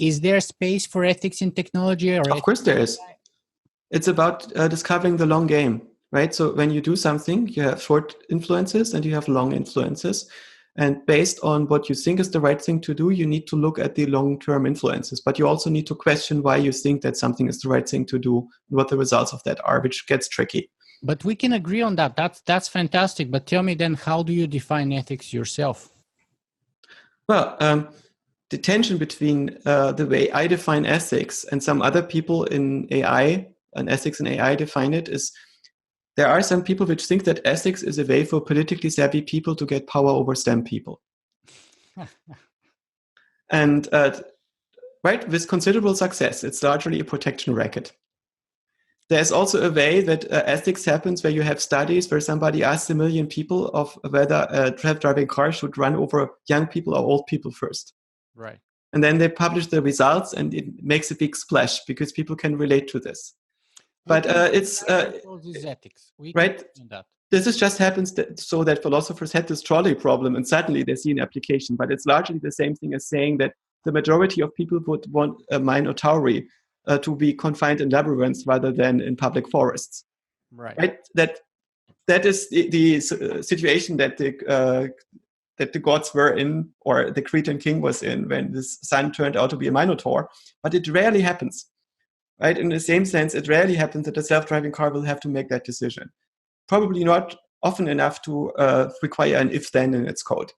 is there space for ethics in technology? Or of course there is. It's about discovering the long game, right? So when you do something, you have short influences and you have long influences. And based on what you think is the right thing to do, you need to look at the long-term influences. But you also need to question why you think that something is the right thing to do and what the results of that are, which gets tricky. But we can agree on that. That's fantastic. But tell me then, how do you define ethics yourself? Well, the tension between the way I define ethics and some other people in AI, and ethics in AI define it, is there are some people which think that ethics is a way for politically savvy people to get power over STEM people. And right, with considerable success, it's largely a protection racket. There's also a way that ethics happens where you have studies where somebody asks 1 million people of whether a self-driving car should run over young people or old people first. Right. And then they publish the results and it makes a big splash because people can relate to this. But it's ethics. Right. This is just happens so that philosophers had this trolley problem and suddenly they see an application. But it's largely the same thing as saying that the majority of people would want a minotauri to be confined in labyrinths rather than in public forests. Right. That is the situation that the gods were in, or the Cretan king was in, when his son turned out to be a minotaur. But it rarely happens. Right? In the same sense, it rarely happens that a self-driving car will have to make that decision. Probably not often enough to require an if-then in its code.